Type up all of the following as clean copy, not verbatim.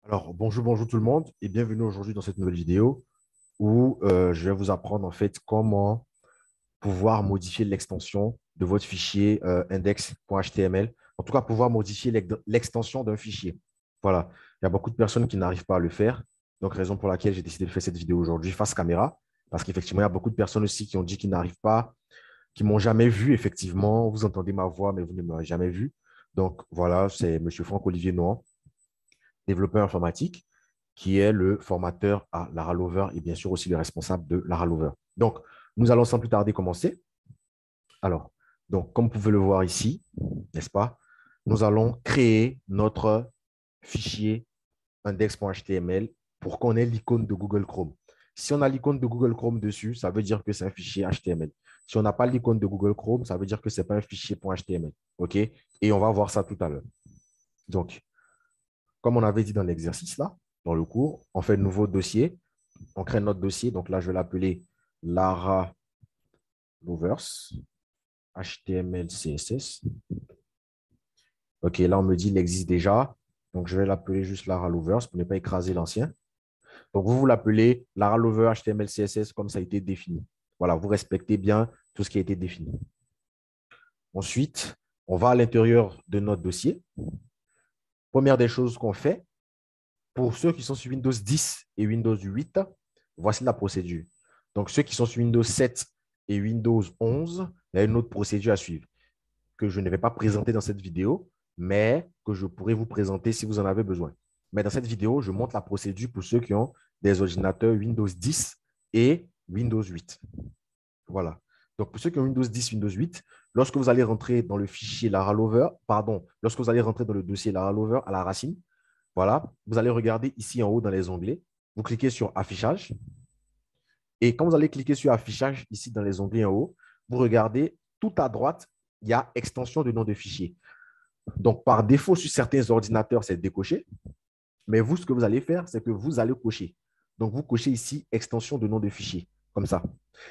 Alors, bonjour tout le monde et bienvenue aujourd'hui dans cette nouvelle vidéo où je vais vous apprendre en fait comment pouvoir modifier l'extension de votre fichier index.html. En tout cas, pouvoir modifier l'extension d'un fichier. Voilà, il y a beaucoup de personnes qui n'arrivent pas à le faire. Donc, raison pour laquelle j'ai décidé de faire cette vidéo aujourd'hui face caméra. Parce qu'effectivement, il y a beaucoup de personnes aussi qui ont dit qu'ils n'arrivent pas, qui ne m'ont jamais vu, effectivement. Vous entendez ma voix, mais vous ne m'aurez jamais vu. Donc, voilà, c'est M. Franck-Olivier Nohan, développeur informatique, qui est le formateur à Laravel et bien sûr aussi le responsable de Laravel. Donc, nous allons sans plus tarder commencer. Alors, donc, comme vous pouvez le voir ici, n'est-ce pas, nous allons créer notre fichier index.html pour qu'on ait l'icône de Google Chrome. Si on a l'icône de Google Chrome dessus, ça veut dire que c'est un fichier HTML. Si on n'a pas l'icône de Google Chrome, ça veut dire que ce n'est pas un fichier .html. OK? Et on va voir ça tout à l'heure. Donc, comme on avait dit dans l'exercice là, dans le cours, on fait un nouveau dossier. On crée notre dossier. Donc là, je vais l'appeler Lara Lovers, HTML, CSS. OK, là, on me dit qu'il existe déjà. Donc, je vais l'appeler juste Lara Lovers pour ne pas écraser l'ancien. Donc, vous l'appelez Lara Lover, HTML, CSS comme ça a été défini. Voilà, vous respectez bien tout ce qui a été défini. Ensuite, on va à l'intérieur de notre dossier. Première des choses qu'on fait, pour ceux qui sont sur Windows 10 et Windows 8, voici la procédure. Donc, ceux qui sont sur Windows 7 et Windows 11, il y a une autre procédure à suivre que je ne vais pas présenter dans cette vidéo, mais que je pourrais vous présenter si vous en avez besoin. Mais dans cette vidéo, je montre la procédure pour ceux qui ont des ordinateurs Windows 10 et Windows 8. Voilà. Donc, pour ceux qui ont Windows 10, Windows 8, lorsque vous allez rentrer dans le fichier Laravel, pardon, lorsque vous allez rentrer dans le dossier Laravel à la racine, voilà, vous allez regarder ici en haut dans les onglets, vous cliquez sur Affichage. Et quand vous allez cliquer sur Affichage ici dans les onglets en haut, vous regardez tout à droite, il y a Extension de nom de fichier. Donc, par défaut, sur certains ordinateurs, c'est décoché. Mais vous, ce que vous allez faire, c'est que vous allez cocher. Donc, vous cochez ici Extension de nom de fichier, comme ça.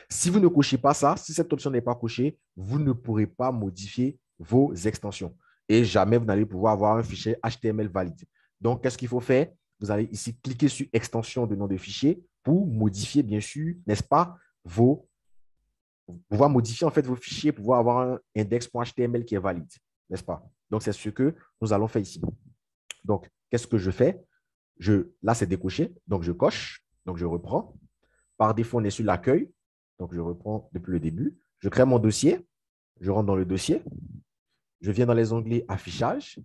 Si vous ne cochez pas ça, si cette option n'est pas cochée, vous ne pourrez pas modifier vos extensions. Et jamais vous n'allez pouvoir avoir un fichier HTML valide. Donc, qu'est-ce qu'il faut faire? Vous allez ici cliquer sur Extension de nom de fichier pour modifier, bien sûr, n'est-ce pas, pouvoir modifier en fait vos fichiers, pouvoir avoir un index.html qui est valide, n'est-ce pas? Donc, c'est ce que nous allons faire ici. Donc, qu'est-ce que je fais? Là, c'est décoché, donc je coche, donc je reprends. Par défaut, on est sur l'accueil, donc je reprends depuis le début. Je crée mon dossier, je rentre dans le dossier, je viens dans les onglets affichage.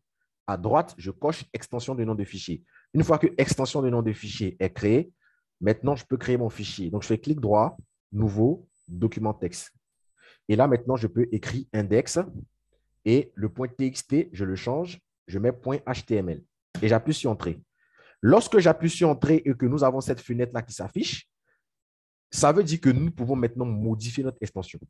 À droite, je coche extension de nom de fichier. Une fois que extension de nom de fichier est créée, maintenant, je peux créer mon fichier. Donc, je fais clic droit, nouveau, document texte. Et là, maintenant, je peux écrire index et le point .txt, je le change, je mets point .html et j'appuie sur Entrée. Lorsque j'appuie sur Entrée et que nous avons cette fenêtre-là qui s'affiche, ça veut dire que nous pouvons maintenant modifier notre extension.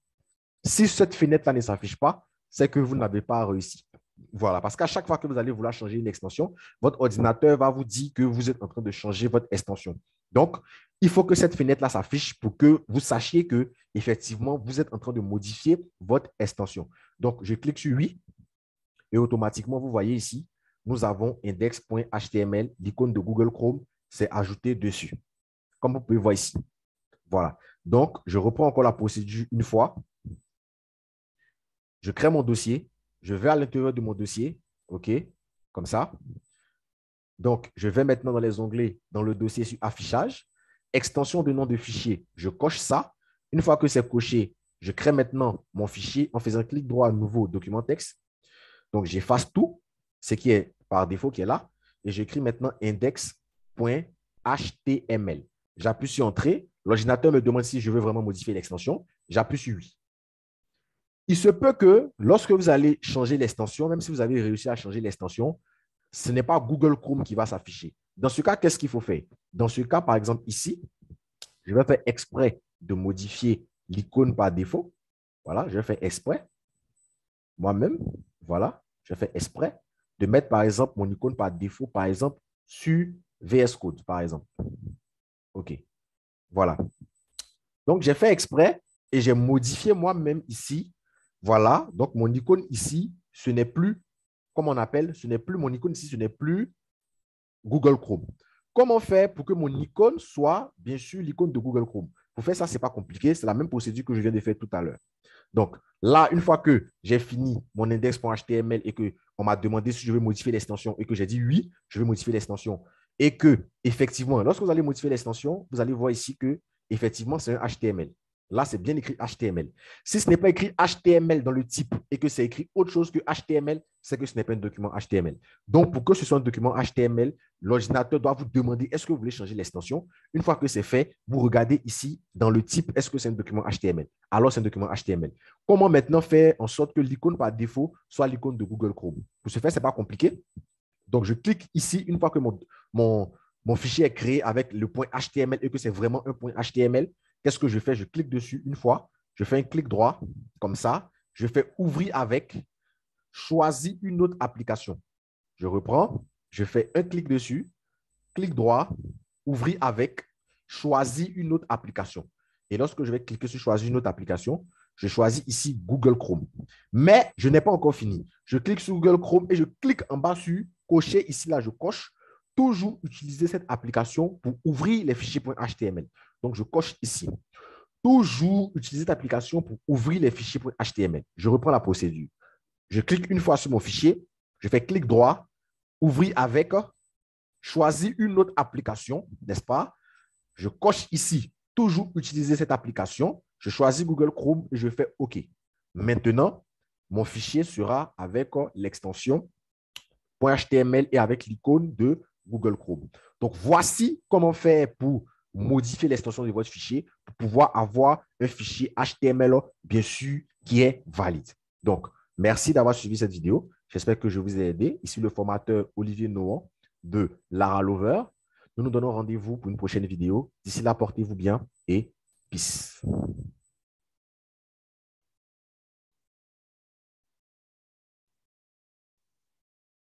Si cette fenêtre-là ne s'affiche pas, c'est que vous n'avez pas réussi. Voilà, parce qu'à chaque fois que vous allez vouloir changer une extension, votre ordinateur va vous dire que vous êtes en train de changer votre extension. Donc, il faut que cette fenêtre-là s'affiche pour que vous sachiez que, effectivement, vous êtes en train de modifier votre extension. Donc, je clique sur oui et automatiquement, vous voyez ici, nous avons index.html, l'icône de Google Chrome, c'est ajouté dessus. Comme vous pouvez voir ici. Voilà. Donc, je reprends encore la procédure une fois. Je crée mon dossier. Je vais à l'intérieur de mon dossier. OK? Comme ça. Donc, je vais maintenant dans les onglets, dans le dossier sur affichage. Extension de nom de fichier. Je coche ça. Une fois que c'est coché, je crée maintenant mon fichier en faisant clic droit à nouveau document texte. Donc, j'efface tout, ce qui est par défaut qui est là. Et j'écris maintenant index.html. J'appuie sur Entrée. L'ordinateur me demande si je veux vraiment modifier l'extension. J'appuie sur Oui. Il se peut que lorsque vous allez changer l'extension, même si vous avez réussi à changer l'extension, ce n'est pas Google Chrome qui va s'afficher. Dans ce cas, qu'est-ce qu'il faut faire? Dans ce cas, par exemple, ici, je vais faire exprès de modifier l'icône par défaut. Voilà, je vais faire exprès. Moi-même, voilà, je fais exprès de mettre, par exemple, mon icône par défaut, par exemple, sur VS Code, par exemple. OK. Voilà. Donc, j'ai fait exprès et j'ai modifié moi-même ici. Voilà. Donc, mon icône ici, ce n'est plus, comme on appelle, ce n'est plus mon icône ici, ce n'est plus Google Chrome. Comment faire pour que mon icône soit, bien sûr, l'icône de Google Chrome? Pour faire ça, ce n'est pas compliqué. C'est la même procédure que je viens de faire tout à l'heure. Donc, là, une fois que j'ai fini mon index.html et qu'on m'a demandé si je veux modifier l'extension et que j'ai dit oui, je veux modifier l'extension et que, effectivement, lorsque vous allez modifier l'extension, vous allez voir ici que, effectivement, c'est un HTML. Là, c'est bien écrit HTML. Si ce n'est pas écrit HTML dans le type et que c'est écrit autre chose que HTML, c'est que ce n'est pas un document HTML. Donc, pour que ce soit un document HTML, l'ordinateur doit vous demander est-ce que vous voulez changer l'extension. Une fois que c'est fait, vous regardez ici dans le type, est-ce que c'est un document HTML? Alors, c'est un document HTML. Comment maintenant faire en sorte que l'icône par défaut soit l'icône de Google Chrome? Pour ce faire, ce n'est pas compliqué. Donc, je clique ici une fois que mon fichier est créé avec le point HTML et que c'est vraiment un point HTML. Qu'est-ce que je fais? Je clique dessus une fois. Je fais un clic droit, comme ça. Je fais ouvrir avec, choisis une autre application. Je reprends, je fais un clic dessus, clic droit, ouvrir avec, choisis une autre application. Et lorsque je vais cliquer sur choisir une autre application, je choisis ici Google Chrome. Mais je n'ai pas encore fini. Je clique sur Google Chrome et je clique en bas sur cocher. Ici, là, je coche. Toujours utiliser cette application pour ouvrir les fichiers .html. Donc, je coche ici. Toujours utiliser cette application pour ouvrir les fichiers .html. Je reprends la procédure. Je clique une fois sur mon fichier. Je fais clic droit, ouvrir avec, choisis une autre application, n'est-ce pas? Je coche ici, toujours utiliser cette application. Je choisis Google Chrome et je fais OK. Maintenant, mon fichier sera avec l'extension .html et avec l'icône de Google Chrome. Donc, voici comment faire pour modifier l'extension de votre fichier pour pouvoir avoir un fichier HTML, bien sûr, qui est valide. Donc, merci d'avoir suivi cette vidéo. J'espère que je vous ai aidé. Ici, le formateur Olivier Nohan de Lara Lover. Nous nous donnons rendez-vous pour une prochaine vidéo. D'ici là, portez-vous bien et peace.